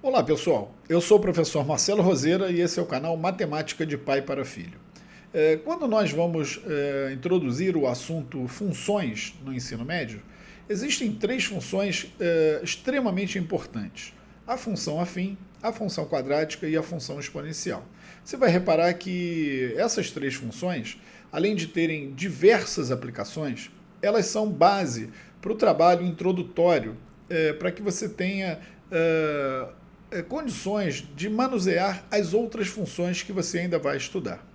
Olá pessoal, eu sou o professor Marcelo Roseira e esse é o canal Matemática de Pai para Filho. Quando nós vamos introduzir o assunto funções no ensino médio, existem três funções extremamente importantes: a função afim, a função quadrática e a função exponencial. Você vai reparar que essas três funções, além de terem diversas aplicações, elas são base para o trabalho introdutório, para que você tenha condições de manusear as outras funções que você ainda vai estudar.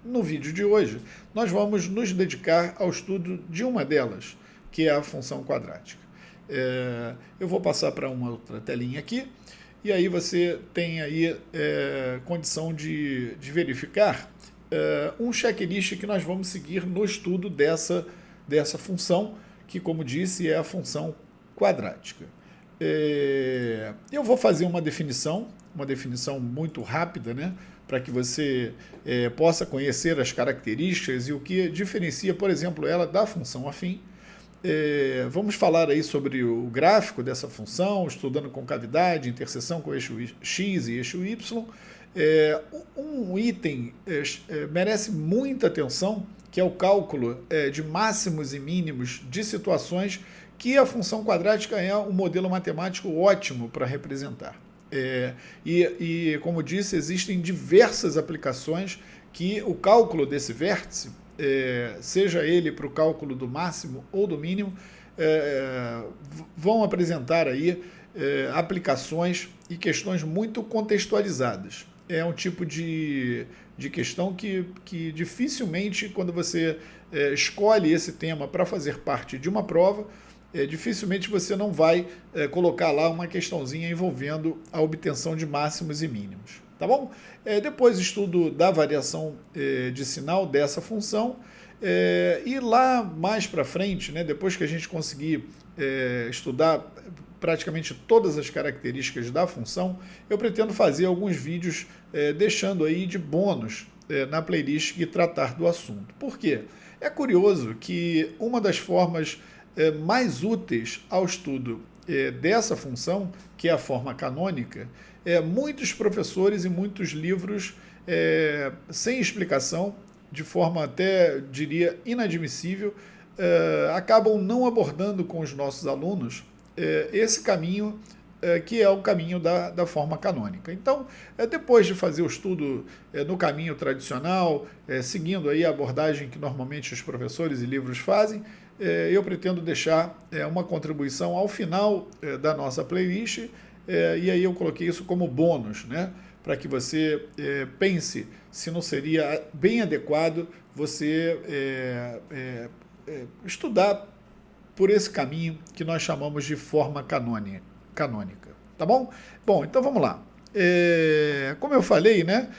No vídeo de hoje, nós vamos nos dedicar ao estudo de uma delas, que é a função quadrática. Eu vou passar para uma outra telinha aqui, e aí você tem aí condição de verificar um checklist que nós vamos seguir no estudo dessa função, que, como disse, é a função quadrática. Eu vou fazer uma definição muito rápida, né, para que você possa conhecer as características e o que diferencia, por exemplo, ela da função afim. Vamos falar aí sobre o gráfico dessa função, estudando concavidade, interseção com eixo x e eixo y. Um item merece muita atenção, que é o cálculo de máximos e mínimos de situações que a função quadrática é um modelo matemático ótimo para representar. Como disse, existem diversas aplicações que o cálculo desse vértice, seja ele para o cálculo do máximo ou do mínimo, vão apresentar aí aplicações e questões muito contextualizadas. É um tipo de questão que dificilmente, quando você escolhe esse tema para fazer parte de uma prova, dificilmente você não vai colocar lá uma questãozinha envolvendo a obtenção de máximos e mínimos. Tá bom? Depois estudo da variação de sinal dessa função, e lá mais para frente, né, depois que a gente conseguir estudar praticamente todas as características da função, eu pretendo fazer alguns vídeos deixando aí de bônus na playlist que tratar do assunto. Por quê? É curioso que uma das formas mais úteis ao estudo dessa função, que é a forma canônica, muitos professores e muitos livros sem explicação, de forma até, diria, inadmissível, acabam não abordando com os nossos alunos esse caminho, que é o caminho da forma canônica. Então, depois de fazer o estudo no caminho tradicional, seguindo aí a abordagem que normalmente os professores e livros fazem, eu pretendo deixar uma contribuição ao final da nossa playlist, e aí eu coloquei isso como bônus, né, para que você pense se não seria bem adequado você estudar por esse caminho que nós chamamos de forma canônica. Tá bom? Bom, então vamos lá. Como eu falei, né,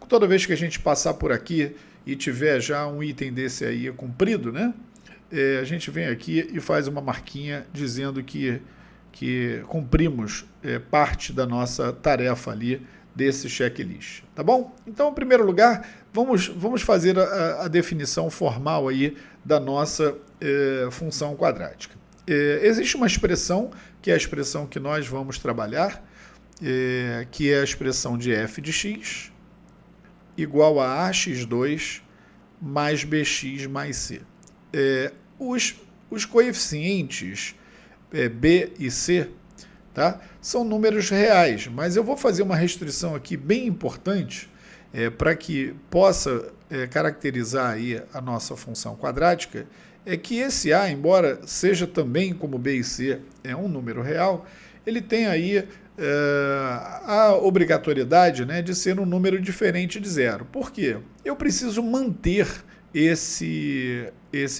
toda vez que a gente passar por aqui e tiver já um item desse aí cumprido, né, a gente vem aqui e faz uma marquinha dizendo que cumprimos parte da nossa tarefa ali desse checklist, tá bom? Então, em primeiro lugar, vamos fazer a definição formal aí da nossa função quadrática. Existe uma expressão, que é a expressão que nós vamos trabalhar, que é a expressão de f de x igual a ax2 mais bx mais c. Os coeficientes b e c, tá, são números reais, mas eu vou fazer uma restrição aqui bem importante para que possa caracterizar aí a nossa função quadrática, é que esse a, embora seja também, como b e c, um número real, ele tem aí a obrigatoriedade, né, de ser um número diferente de zero. Por quê? Eu preciso manter esse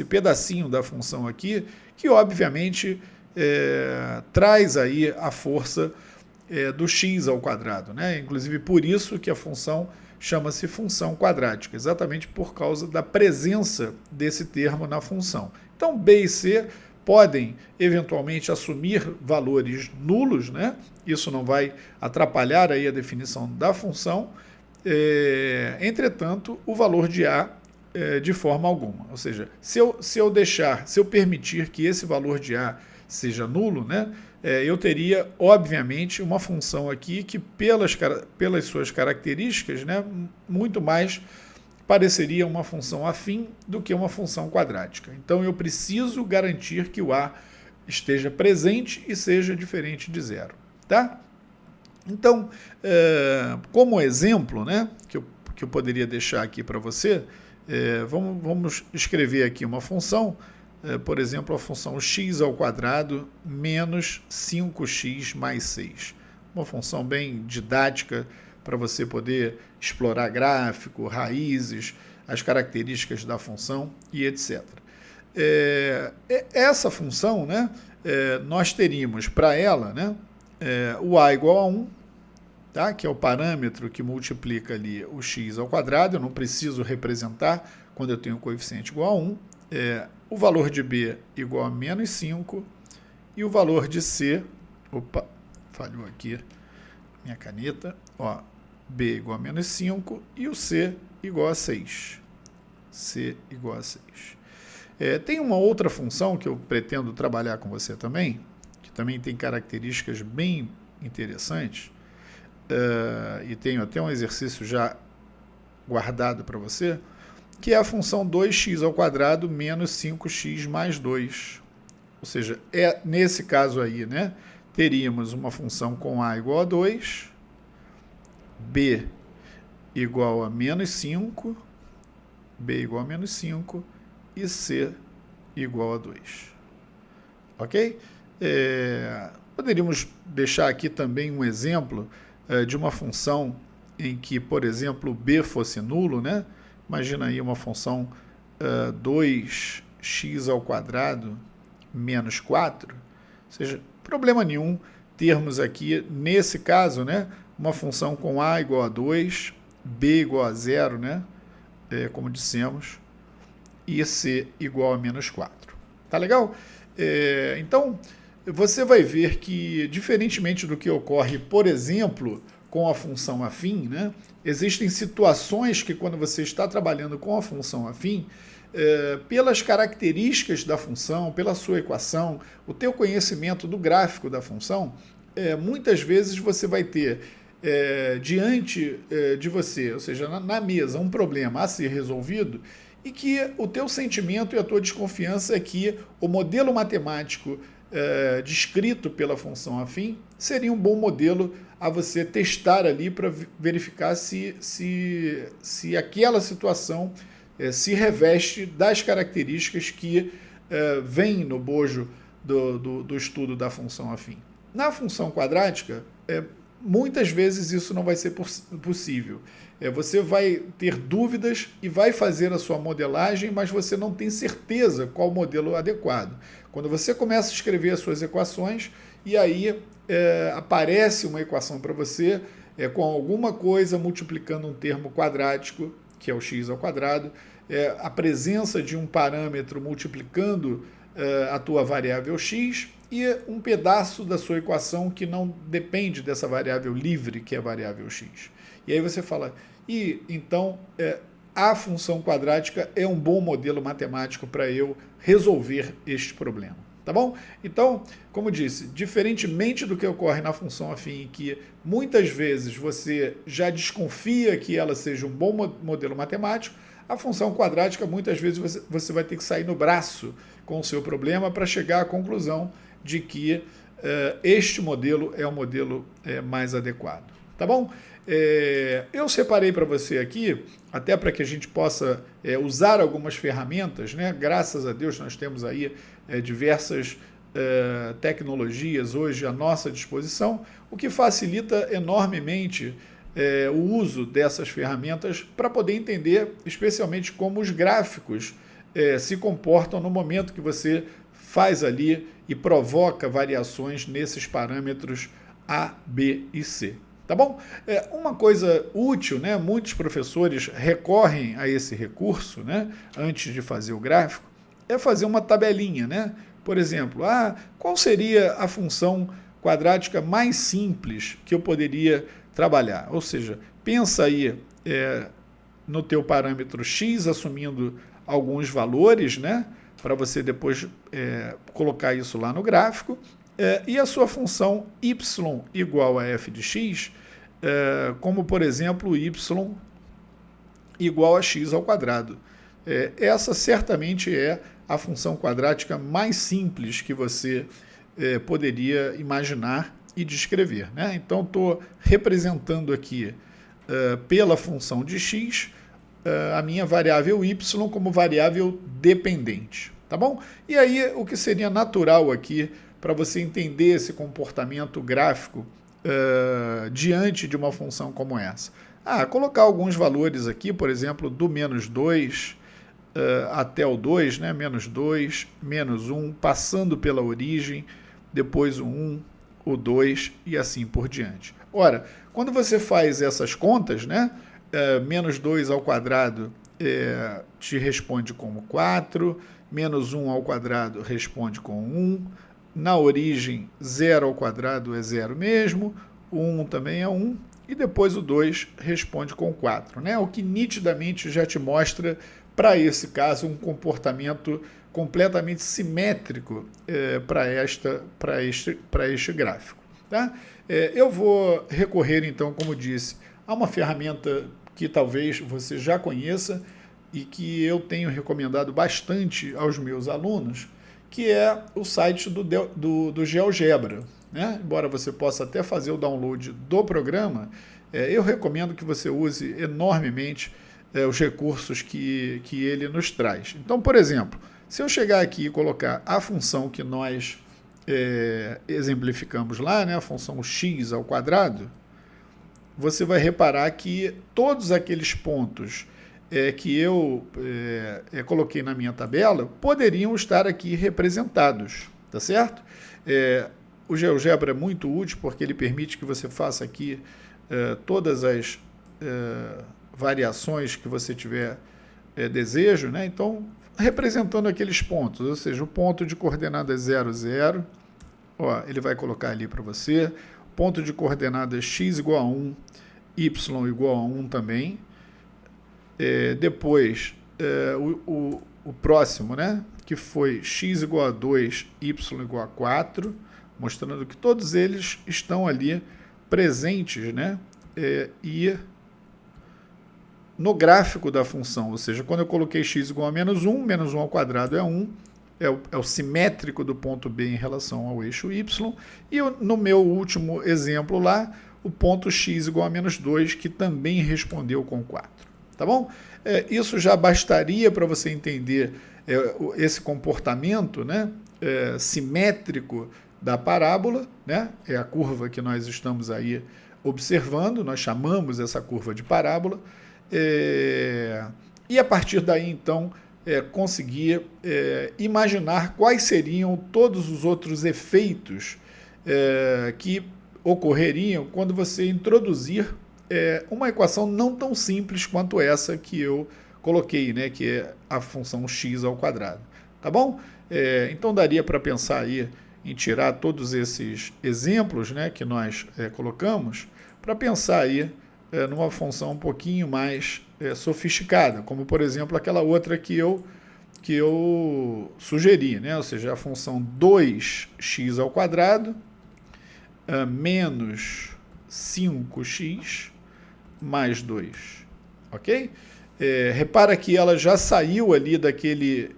pedacinho da função aqui, que obviamente traz aí a força do x ao quadrado, né? Inclusive por isso que a função chama-se função quadrática, exatamente por causa da presença desse termo na função. Então b e c podem eventualmente assumir valores nulos, né? Isso não vai atrapalhar aí a definição da função, entretanto o valor de a de forma alguma. Ou seja, se eu permitir que esse valor de a seja nulo, né, eu teria, obviamente, uma função aqui que, pelas suas características, né, muito mais pareceria uma função afim do que uma função quadrática. Então, eu preciso garantir que o A esteja presente e seja diferente de zero. Tá? Então, como exemplo, né, que eu poderia deixar aqui para você, vamos escrever aqui uma função, por exemplo, a função x² menos 5x mais 6. Uma função bem didática para você poder explorar gráfico, raízes, as características da função e etc. Essa função, né, nós teríamos para ela, né, o a igual a 1, tá? Que é o parâmetro que multiplica ali o x², eu não preciso representar quando eu tenho um coeficiente igual a 1, o valor de b igual a menos 5 e o valor de c, opa, falhou aqui minha caneta, ó, b igual a menos 5 e o c igual a 6. C igual a 6. Tem uma outra função que eu pretendo trabalhar com você também, que também tem características bem interessantes, e tenho até um exercício já guardado para você, que é a função 2x² menos 5x mais 2. Ou seja, nesse caso aí, né, teríamos uma função com a igual a 2, b igual a menos 5, b igual a menos 5 e c igual a 2. Ok? Poderíamos deixar aqui também um exemplo de uma função em que, por exemplo, b fosse nulo, né? Imagina aí uma função 2x² menos 4. Ou seja, problema nenhum termos aqui, nesse caso, né, uma função com a igual a 2, b igual a 0, né, como dissemos, e c igual a menos 4. Tá legal? Então, você vai ver que, diferentemente do que ocorre, por exemplo, com a função afim, né, existem situações que, quando você está trabalhando com a função afim, pelas características da função, pela sua equação, o teu conhecimento do gráfico da função, muitas vezes você vai ter diante de você, ou seja, na mesa, um problema a ser resolvido e que o teu sentimento e a tua desconfiança é que o modelo matemático descrito pela função afim seria um bom modelo a você testar ali para verificar se aquela situação se reveste das características que vêm no bojo do estudo da função afim. Na função quadrática, muitas vezes isso não vai ser possível. Você vai ter dúvidas e vai fazer a sua modelagem, mas você não tem certeza qual o modelo adequado. Quando você começa a escrever as suas equações, e aí aparece uma equação para você com alguma coisa multiplicando um termo quadrático, que é o x², a presença de um parâmetro multiplicando a tua variável x e um pedaço da sua equação que não depende dessa variável livre, que é a variável x. E aí você fala, então a função quadrática é um bom modelo matemático para eu resolver este problema. Tá bom? Então, como disse, diferentemente do que ocorre na função afim, que muitas vezes você já desconfia que ela seja um bom modelo matemático, a função quadrática, muitas vezes você vai ter que sair no braço com o seu problema para chegar à conclusão de que este modelo é o modelo mais adequado. Tá bom? Eu separei para você aqui, até para que a gente possa usar algumas ferramentas, né? Graças a Deus nós temos aí diversas tecnologias hoje à nossa disposição, o que facilita enormemente o uso dessas ferramentas para poder entender especialmente como os gráficos se comportam no momento que você faz ali e provoca variações nesses parâmetros A, B e C. Tá bom? Uma coisa útil, né? Muitos professores recorrem a esse recurso, né? Antes de fazer o gráfico, é fazer uma tabelinha, né? Por exemplo, qual seria a função quadrática mais simples que eu poderia trabalhar? Ou seja, pensa aí no teu parâmetro x, assumindo alguns valores, né? Para você depois colocar isso lá no gráfico. e a sua função y igual a f de x, como, por exemplo, y igual a x ao quadrado. Essa certamente é a função quadrática mais simples que você poderia imaginar e descrever, né? Então, estou representando aqui pela função de x a minha variável y como variável dependente, tá bom? E aí, o que seria natural aqui para você entender esse comportamento gráfico diante de uma função como essa? Colocar alguns valores aqui, por exemplo, do menos 2 até o 2, né? Menos 2, menos 1, passando pela origem, depois o 1, o 2 e assim por diante. Ora, quando você faz essas contas, né? Menos 2 ao quadrado te responde como 4, menos 1 ao quadrado responde com 1, na origem 0 ao quadrado é 0 mesmo, o 1 também é 1, e depois o 2 responde com 4, né? O que nitidamente já te mostra, para esse caso, um comportamento completamente simétrico para este gráfico. Tá? Eu vou recorrer, então, como disse, a uma ferramenta que talvez você já conheça e que eu tenho recomendado bastante aos meus alunos, que é o site do GeoGebra. Né? Embora você possa até fazer o download do programa, eu recomendo que você use enormemente os recursos que ele nos traz. Então, por exemplo, se eu chegar aqui e colocar a função que nós exemplificamos lá, né, a função x ao quadrado, você vai reparar que todos aqueles pontos que eu coloquei na minha tabela poderiam estar aqui representados, tá certo? O GeoGebra é muito útil porque ele permite que você faça aqui todas as variações que você tiver desejo, né? Então, representando aqueles pontos, ou seja, o ponto de coordenadas 0, 0, ele vai colocar ali para você, ponto de coordenadas x igual a 1, y igual a 1 também, depois o próximo, né? Que foi x igual a 2, y igual a 4, mostrando que todos eles estão ali presentes, né? E no gráfico da função, ou seja, quando eu coloquei x igual a menos 1 ao quadrado é 1, é o simétrico do ponto B em relação ao eixo y, e no meu último exemplo lá, o ponto x igual a menos 2, que também respondeu com 4. Tá bom? Isso já bastaria para você entender esse comportamento, né, simétrico da parábola, né? É a curva que nós estamos aí observando, nós chamamos essa curva de parábola, e a partir daí, então, conseguir imaginar quais seriam todos os outros efeitos que ocorreriam quando você introduzir uma equação não tão simples quanto essa que eu coloquei, né, que é a função x ao quadrado. Tá bom? Então, daria para pensar aí em tirar todos esses exemplos, né, que nós colocamos, para pensar aí numa função um pouquinho mais sofisticada, como, por exemplo, aquela outra que eu sugeri, né? Ou seja, a função 2x ao quadrado menos 5x mais 2, ok? Repara que ela já saiu ali daquele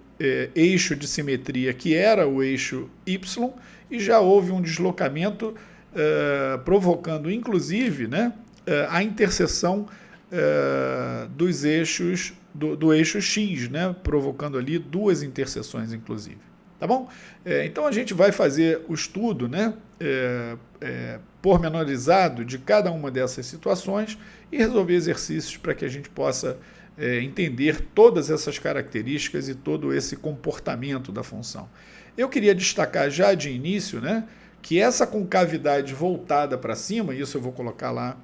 eixo de simetria que era o eixo y e já houve um deslocamento provocando, inclusive, né, a interseção dos eixos do eixo x, né, provocando ali duas interseções, inclusive. Tá bom? Então a gente vai fazer o estudo, né, pormenorizado de cada uma dessas situações e resolver exercícios para que a gente possa entender todas essas características e todo esse comportamento da função. Eu queria destacar já de início, né, que essa concavidade voltada para cima, isso eu vou colocar lá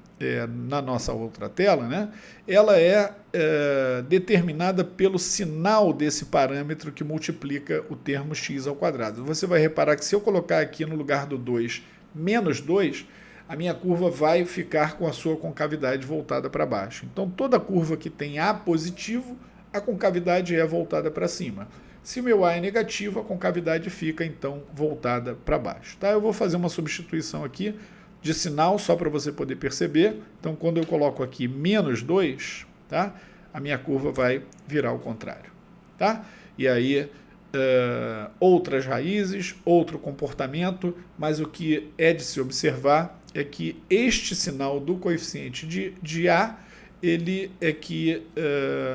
na nossa outra tela, né, ela é determinada pelo sinal desse parâmetro que multiplica o termo x ao quadrado. Você vai reparar que se eu colocar aqui no lugar do 2 menos 2, a minha curva vai ficar com a sua concavidade voltada para baixo. Então, toda curva que tem A positivo, a concavidade é voltada para cima. Se o meu A é negativo, a concavidade fica, então, voltada para baixo. Tá? Eu vou fazer uma substituição aqui de sinal, só para você poder perceber. Então, quando eu coloco aqui menos 2, tá? A minha curva vai virar ao contrário. Tá? E aí, outras raízes, outro comportamento, mas o que é de se observar é que este sinal do coeficiente de A, ele é que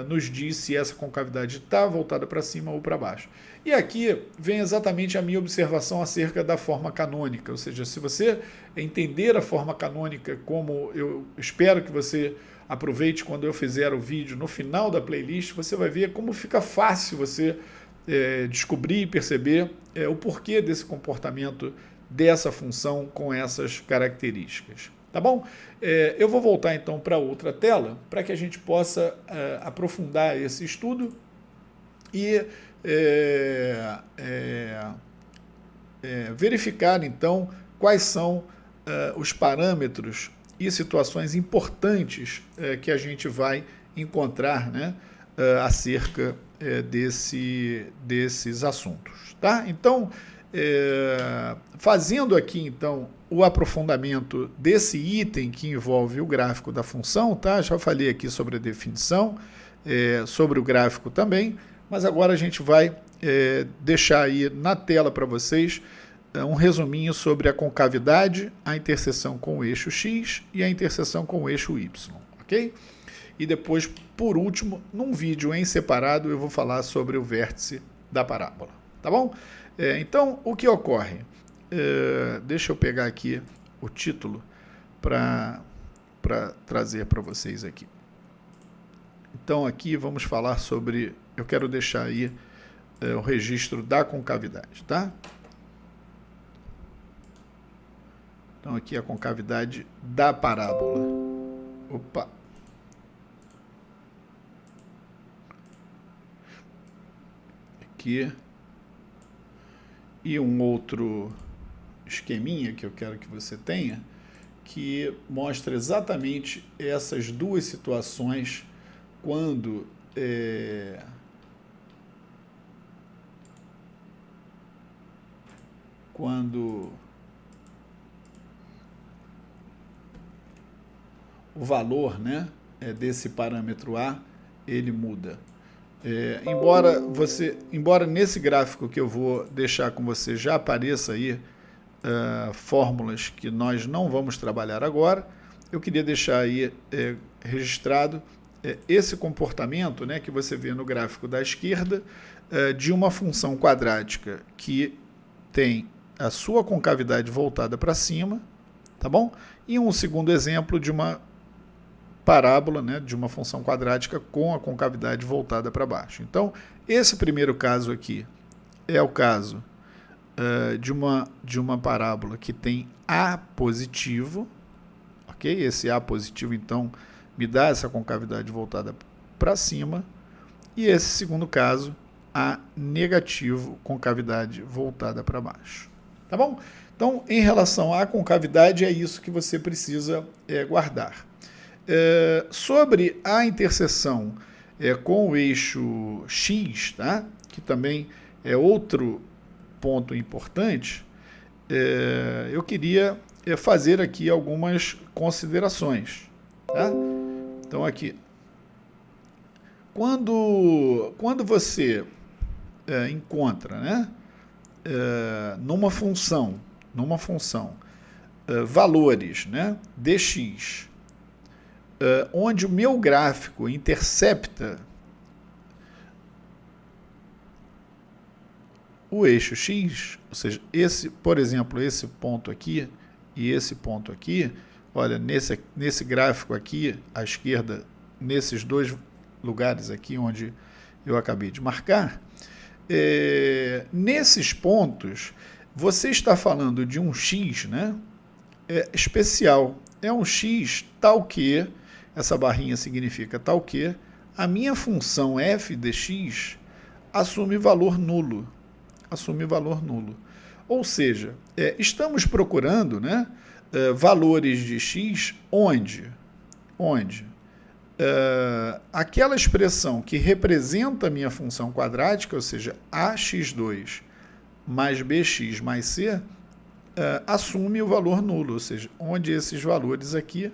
nos diz se essa concavidade está voltada para cima ou para baixo. E aqui vem exatamente a minha observação acerca da forma canônica, ou seja, se você entender a forma canônica como eu espero que você aproveite quando eu fizer o vídeo no final da playlist, você vai ver como fica fácil você descobrir e perceber o porquê desse comportamento dessa função com essas características. Tá bom? Eu vou voltar então para outra tela para que a gente possa aprofundar esse estudo e verificar então quais são os parâmetros e situações importantes que a gente vai encontrar, né, acerca desses assuntos. Tá? Então, fazendo aqui então o aprofundamento desse item que envolve o gráfico da função, tá? Já falei aqui sobre a definição, sobre o gráfico também, mas agora a gente vai deixar aí na tela para vocês um resuminho sobre a concavidade, a interseção com o eixo X e a interseção com o eixo Y, ok? E depois, por último, num vídeo em separado, eu vou falar sobre o vértice da parábola, tá bom? Então, o que ocorre? Deixa eu pegar aqui o título para trazer para vocês aqui. Então, aqui vamos falar sobre... Eu quero deixar aí o registro da concavidade, tá? Então, aqui a concavidade da parábola. Opa! Aqui. E um outro esqueminha que eu quero que você tenha, que mostra exatamente essas duas situações quando o valor, né, desse parâmetro A ele muda. Embora nesse gráfico que eu vou deixar com você já apareça aí fórmulas que nós não vamos trabalhar agora, eu queria deixar aí registrado esse comportamento, né, que você vê no gráfico da esquerda, de uma função quadrática que tem a sua concavidade voltada para cima, tá bom? E um segundo exemplo de uma parábola, né, de uma função quadrática com a concavidade voltada para baixo. Então, esse primeiro caso aqui é o caso de uma parábola que tem A positivo, ok? Esse A positivo, então, me dá essa concavidade voltada para cima. E esse segundo caso, A negativo, concavidade voltada para baixo. Tá bom? Então, em relação à concavidade, é isso que você precisa guardar. Sobre a interseção com o eixo X, tá? Que também é outro ponto importante, eu queria fazer aqui algumas considerações. Tá? Então, aqui. Quando você encontra, né, numa função valores, né, dx, onde o meu gráfico intercepta o eixo X, ou seja, por exemplo, esse ponto aqui e esse ponto aqui, olha, nesse gráfico aqui, à esquerda, nesses dois lugares aqui onde eu acabei de marcar, nesses pontos, você está falando de um X, né, especial. É um X tal que, essa barrinha significa tal que, a minha função f de x assume valor nulo. Ou seja, estamos procurando, né, valores de x onde aquela expressão que representa a minha função quadrática, ou seja, ax2 mais bx mais c, assume o valor nulo, ou seja, onde esses valores aqui,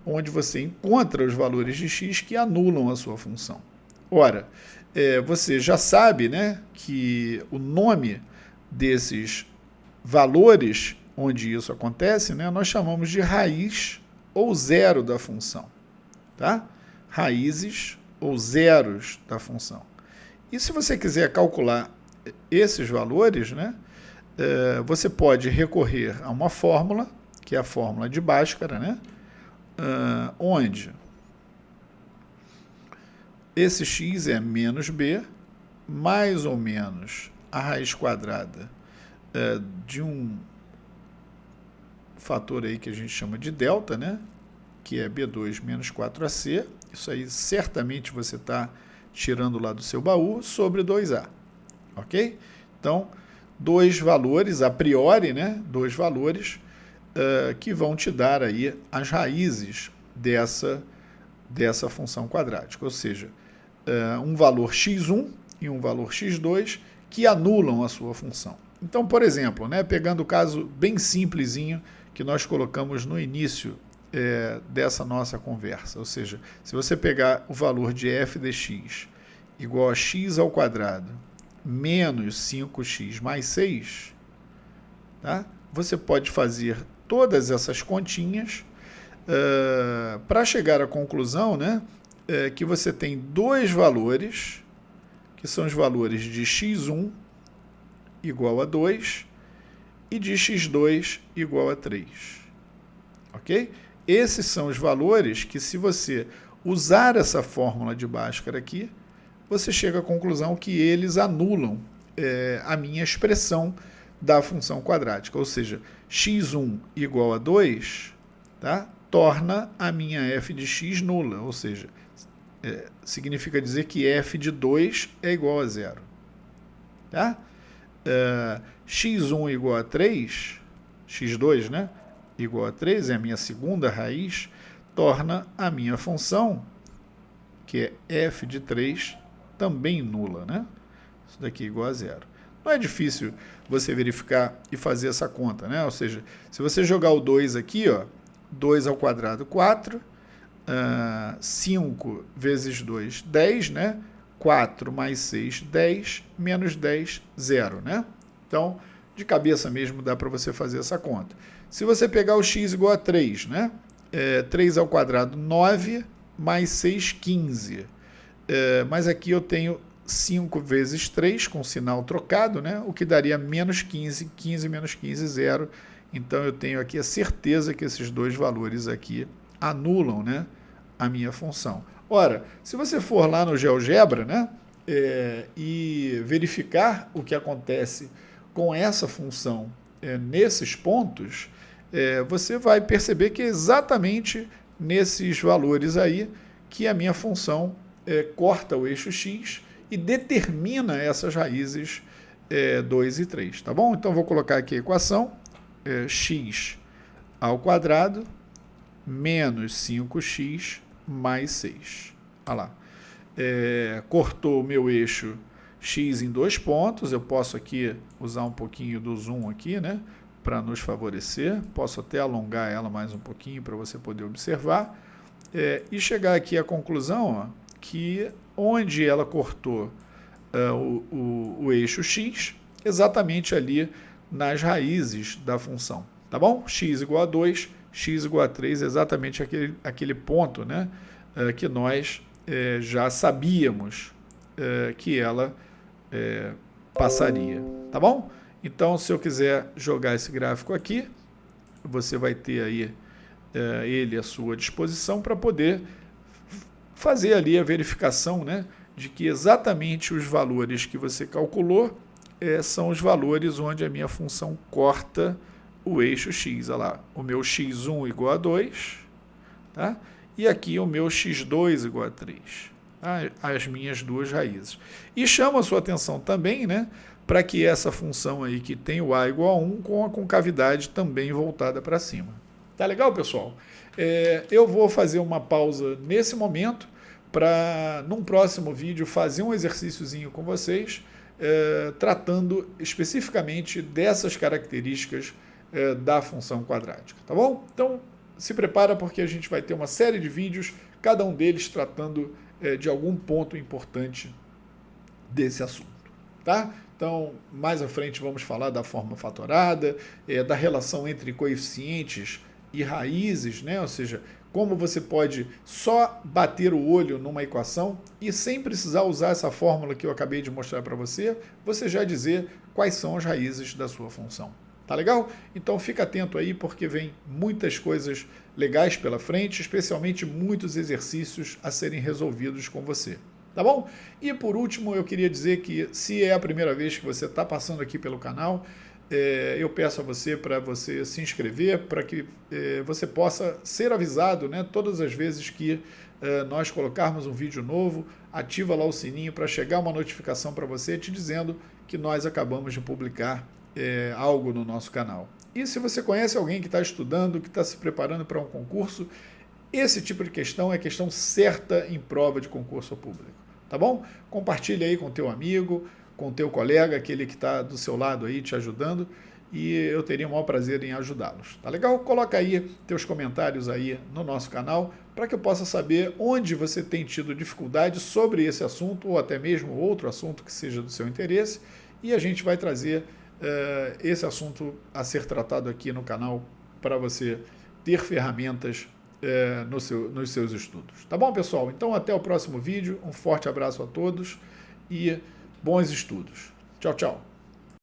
onde você encontra os valores de x que anulam a sua função. Ora, você já sabe, né, que o nome desses valores onde isso acontece, né, nós chamamos de raiz ou zero da função. Tá? Raízes ou zeros da função. E se você quiser calcular esses valores, né, você pode recorrer a uma fórmula, que é a fórmula de Bhaskara, né, onde esse x é menos b, mais ou menos a raiz quadrada de um fator aí que a gente chama de delta, né, que é b2 menos 4ac, isso aí certamente você está tirando lá do seu baú, sobre 2a, ok? Então, dois valores, a priori, né, dois valores que vão te dar aí as raízes dessa função quadrática, ou seja, um valor x1 e um valor x2 que anulam a sua função. Então, por exemplo, né, pegando o caso bem simplesinho que nós colocamos no início dessa nossa conversa, ou seja, se você pegar o valor de f de x igual a x ao quadrado menos 5x mais 6, tá? Você pode fazer todas essas continhas para chegar à conclusão, né, que você tem dois valores, que são os valores de x1 igual a 2 e de x2 igual a 3. Ok? Esses são os valores que, se você usar essa fórmula de Bhaskara aqui, você chega à conclusão que eles anulam a minha expressão da função quadrática. Ou seja, x1 igual a 2, tá? Torna a minha f de x nula. Ou seja, significa dizer que f de 2 é igual a 0. Tá? x1 igual a 3, x2, né, igual a 3, é a minha segunda raiz, torna a minha função, que é f de 3, também nula, né? Isso daqui é igual a 0. Não é difícil você verificar e fazer essa conta, né? Ou seja, se você jogar o 2 aqui, ó, 2 ao quadrado, 4, 5 vezes 2, 10, né? 4 mais 6, 10, menos 10, 0, né? Então, de cabeça mesmo dá para você fazer essa conta. Se você pegar o x igual a 3, né? 3 ao quadrado, 9, mais 6, 15. Mas aqui eu tenho 5 vezes 3, com sinal trocado, né? O que daria menos 15, 15 menos 15, 0. Então, eu tenho aqui a certeza que esses dois valores aqui anulam, né, a minha função. Ora, se você for lá no GeoGebra, né, e verificar o que acontece com essa função nesses pontos, você vai perceber que é exatamente nesses valores aí que a minha função corta o eixo x e determina essas raízes 2 e 3, tá bom? Então, vou colocar aqui a equação, x ao quadrado menos 5x mais 6. Olha lá. Cortou o meu eixo x em 2 pontos. Eu posso aqui usar um pouquinho do zoom aqui, né, para nos favorecer. Posso até alongar ela mais um pouquinho para você poder observar. E chegar aqui à conclusão, ó, que onde ela cortou o eixo x, exatamente ali nas raízes da função. Tá bom? X igual a 2, x igual a 3, exatamente aquele ponto, né, que nós já sabíamos que ela passaria. Tá bom? Então, se eu quiser jogar esse gráfico aqui, você vai ter aí ele à sua disposição para poder fazer ali a verificação, né, de que exatamente os valores que você calculou são os valores onde a minha função corta o eixo x. Olha lá, o meu x1 igual a 2, tá? E aqui o meu x2 igual a 3. Tá? As minhas duas raízes. E chama a sua atenção também, né, para que essa função aí que tem o a igual a 1 com a concavidade também voltada para cima. Tá legal, pessoal? Eu vou fazer uma pausa nesse momento para, num próximo vídeo, fazer um exercíciozinho com vocês, tratando especificamente dessas características da função quadrática, tá bom? Então, se prepara porque a gente vai ter uma série de vídeos, cada um deles tratando de algum ponto importante desse assunto, tá? Então, mais à frente vamos falar da forma fatorada, da relação entre coeficientes e raízes, né? Ou seja, como você pode só bater o olho numa equação e sem precisar usar essa fórmula que eu acabei de mostrar para você, você já dizer quais são as raízes da sua função. Tá legal? Então fica atento aí porque vem muitas coisas legais pela frente, especialmente muitos exercícios a serem resolvidos com você. Tá bom? E por último, eu queria dizer que se é a primeira vez que você está passando aqui pelo canal, eu peço a você para você se inscrever, para que você possa ser avisado, né, todas as vezes que nós colocarmos um vídeo novo, ativa lá o sininho para chegar uma notificação para você te dizendo que nós acabamos de publicar algo no nosso canal. E se você conhece alguém que está estudando, que está se preparando para um concurso, esse tipo de questão é questão certa em prova de concurso público. Tá bom? Compartilha aí com teu amigo, com teu colega, aquele que está do seu lado aí te ajudando, e eu teria o maior prazer em ajudá-los. Tá legal? Coloca aí teus comentários aí no nosso canal para que eu possa saber onde você tem tido dificuldade sobre esse assunto ou até mesmo outro assunto que seja do seu interesse, e a gente vai trazer esse assunto a ser tratado aqui no canal para você ter ferramentas nos seus estudos. Tá bom, pessoal? Então, até o próximo vídeo. Um forte abraço a todos e bons estudos. Tchau, tchau.